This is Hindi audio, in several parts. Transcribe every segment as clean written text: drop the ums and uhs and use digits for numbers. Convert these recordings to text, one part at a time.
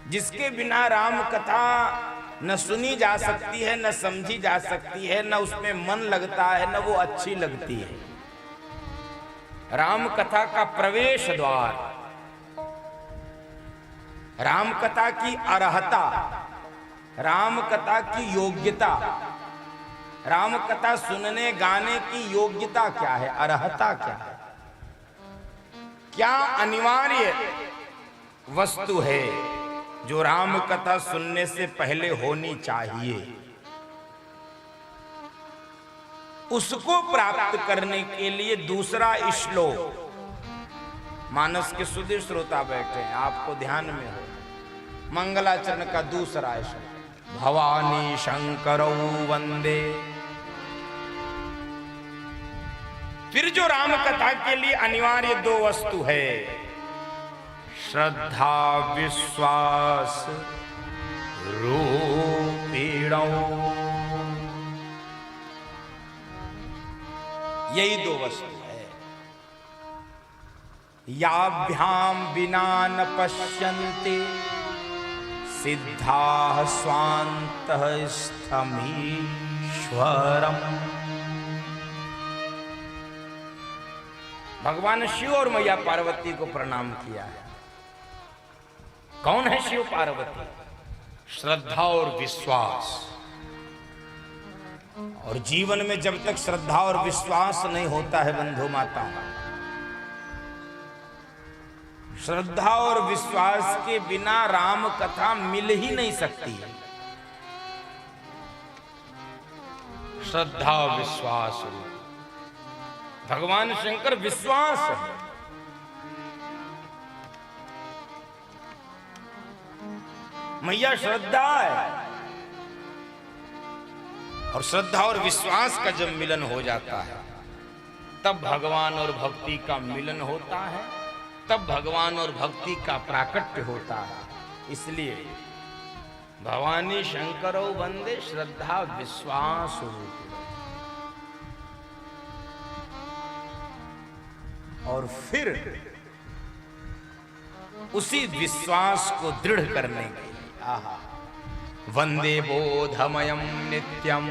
जिसके बिना राम कथा न सुनी जा सकती है, न समझी जा सकती है, न उसमें मन लगता है, न वो अच्छी लगती है। राम कथा का प्रवेश द्वार, राम कथा की अर्हता, राम कथा की योग्यता, राम कथा सुनने गाने की योग्यता क्या है, अर्हता क्या है, क्या अनिवार्य वस्तु है जो राम कथा सुनने से पहले होनी चाहिए, उसको प्राप्त करने के लिए दूसरा श्लोक, मानस के सुधीर श्रोता बैठे हैं, आपको ध्यान में हो, मंगलाचरण का दूसरा श्लोक, भवानी शंकरौ वंदे। फिर जो राम कथा के लिए अनिवार्य दो वस्तु है, श्रद्धा विश्वास रूपिणौ, यही दो वस्तु है। याभ्याम बिना न पश्यन्ते सिद्धाः स्वान्तः स्थमीश्वरम्। भगवान शिव और मैया पार्वती को प्रणाम किया है। कौन है शिव पार्वती? श्रद्धा और विश्वास। और जीवन में जब तक श्रद्धा और विश्वास नहीं होता है बंधु माता, श्रद्धा और विश्वास के बिना राम कथा मिल ही नहीं सकती है। श्रद्धा विश्वास, भगवान शंकर विश्वास है। मैया श्रद्धा है। और श्रद्धा और विश्वास का जब मिलन हो जाता है तब भगवान और भक्ति का मिलन होता है, तब भगवान और भक्ति का प्राकट्य होता है। इसलिए भवानी शंकरौ वंदे श्रद्धा विश्वास रूप। और फिर उसी विश्वास को दृढ़ करने के लिए वंदे बोधमयं नित्यं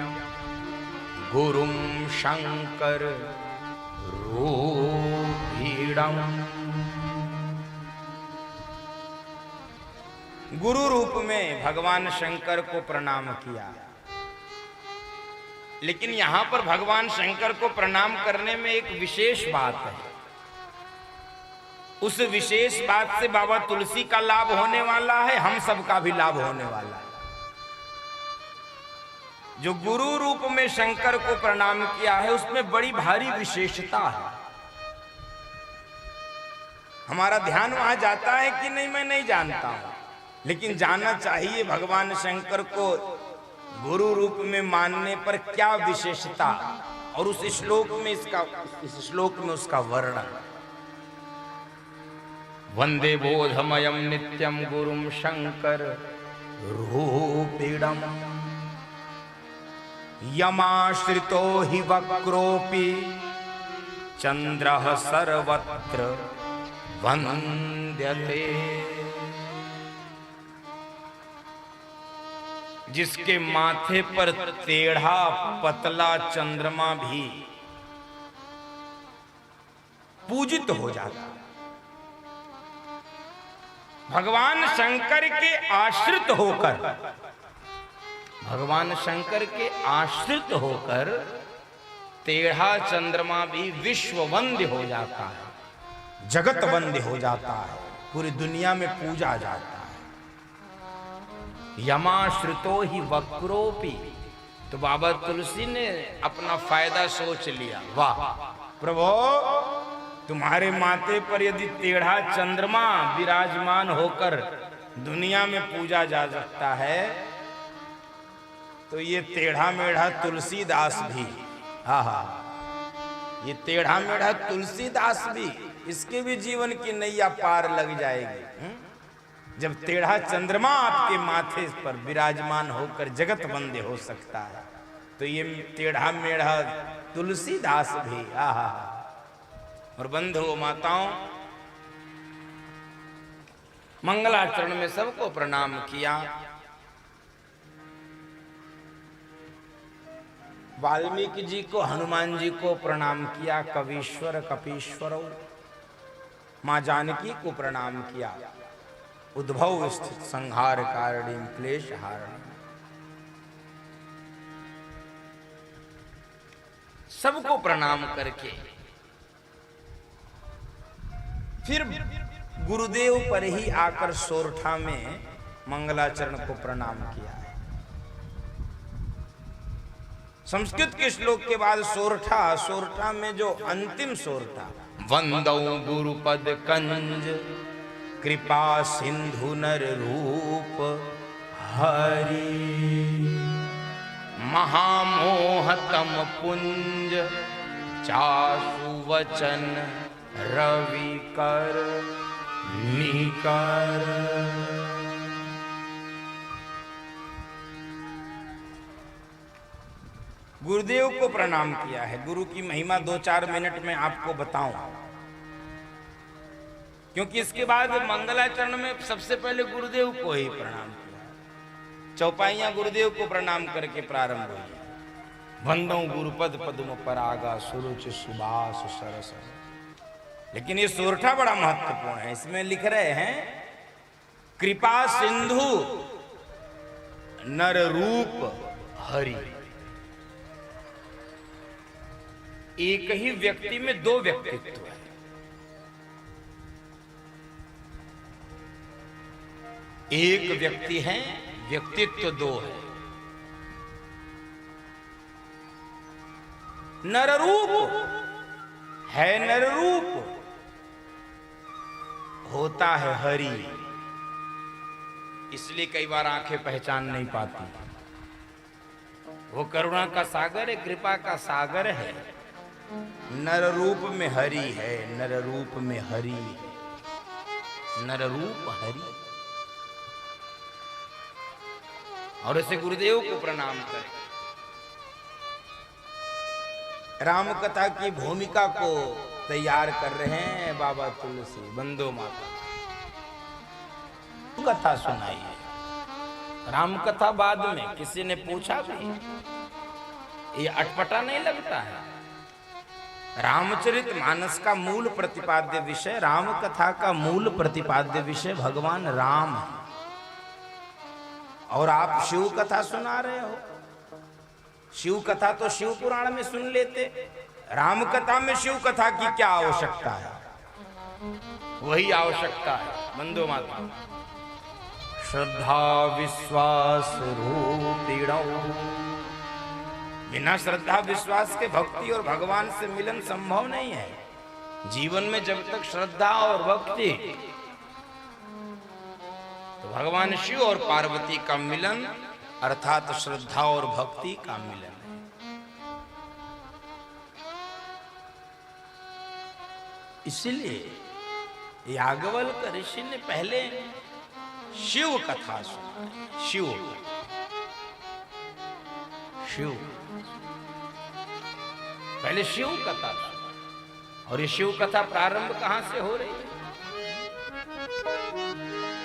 गुरुं शंकर रूपीणम्। गुरु रूप में भगवान शंकर को प्रणाम किया। लेकिन यहां पर भगवान शंकर को प्रणाम करने में एक विशेष बात है। उस विशेष बात से बाबा तुलसी का लाभ होने वाला है, हम सबका भी लाभ होने वाला है। जो गुरु रूप में शंकर को प्रणाम किया है उसमें बड़ी भारी विशेषता है। हमारा ध्यान वहां जाता है कि नहीं मैं नहीं जानता हूं, लेकिन जानना चाहिए भगवान शंकर को गुरु रूप में मानने पर क्या विशेषता, और उस श्लोक में इस श्लोक में उसका वर्णन। वंदे बोधमयं नित्यं गुरुं शंकर रूपीणम् यमाश्रितो हि वक्रोऽपि चंद्रः सर्वत्र वंद्यते। जिसके माथे पर टेढ़ा पतला चंद्रमा भी पूजित हो जाता। भगवान शंकर के आश्रित होकर, भगवान शंकर के आश्रित होकर टेढ़ा चंद्रमा भी विश्व वंद्य हो जाता है, जगत वंद्य हो जाता है, पूरी दुनिया में पूजा जाता है। यमाश्रितो ही वक्रोपि। तो बाबा तुलसी ने अपना फायदा सोच लिया। वाह प्रभु, तुम्हारे माथे पर यदि टेढ़ा चंद्रमा विराजमान होकर दुनिया में पूजा जा सकता है, तो ये टेढ़ा मेढ़ा तुलसीदास भी, ये टेढ़ा मेढ़ा तुलसीदास भी, इसके भी जीवन की नैया पार लग जाएगी। जब टेढ़ा चंद्रमा आपके माथे पर विराजमान होकर जगत वंद्य हो सकता है, तो ये टेढ़ा मेढ़ा तुलसीदास भी। और बंधुओं माताओं, मंगलाचरण में सबको प्रणाम किया। वाल्मीकि जी को, हनुमान जी को प्रणाम किया, कवीश्वर कपीश्वर, मां जानकी को प्रणाम किया, उद्भव स्थित संहार कारणीं क्लेश हारणीं, सबको प्रणाम करके फिर गुरुदेव पर ही आकर सोरठा में मंगलाचरण को प्रणाम किया है। संस्कृत के श्लोक के बाद सोरठा, सोरठा में जो अंतिम सोरठा, वंदौ गुरुपद कंज कृपा सिंधु नर रूप हरि, महामोहतम पुंज चासु वचन रवि कर निकर। गुरुदेव को प्रणाम किया है। गुरु की महिमा 2-4 मिनट में आपको बताऊं, क्योंकि इसके बाद मंगलाचरण में सबसे पहले गुरुदेव को ही प्रणाम किया। चौपाइयां गुरुदेव को प्रणाम करके प्रारंभ हुई। वंदो गुरुपद पद्म परागा सुरुचि सुबास सरस। लेकिन ये सोरठा बड़ा महत्वपूर्ण है। इसमें लिख रहे हैं कृपा सिंधु नर रूप हरि। एक ही व्यक्ति में दो व्यक्तित्व है। एक व्यक्ति है, व्यक्तित्व दो है। नररूप है, नररूप होता है हरि। इसलिए कई बार आंखें पहचान नहीं पाती। वो करुणा का सागर है, कृपा का सागर है। नर रूप में हरि है, नर रूप में हरि, नर रूप हरि। और ऐसे गुरुदेव को प्रणाम करें। राम कथा की भूमिका को तैयार कर रहे हैं बाबा तुलसी, बंदो माता। कथा सुनाइए। राम कथा बाद में किसी ने पूछा भी, ये अटपटा नहीं लगता है? रामचरित मानस का मूल प्रतिपाद्य विषय, राम कथा का मूल प्रतिपाद्य विषय भगवान राम है। और आप शिव कथा सुना रहे हो। शिव कथा तो शिव पुराण में सुन लेते, राम कथा में शिव कथा की क्या आवश्यकता है? वही आवश्यकता है बंदो माता। श्रद्धा विश्वास रूपिणौ, बिना श्रद्धा विश्वास के भक्ति और भगवान से मिलन संभव नहीं है। जीवन में जब तक श्रद्धा और भक्ति, तो भगवान शिव और पार्वती का मिलन अर्थात श्रद्धा और भक्ति का मिलन है। इसलिए याज्ञवल्क्य ऋषि ने पहले शिव कथा सुनाई। शिव पहले शिव कथा। और ये शिव कथा प्रारंभ कहां से हो रही है?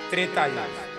त्रेता युग।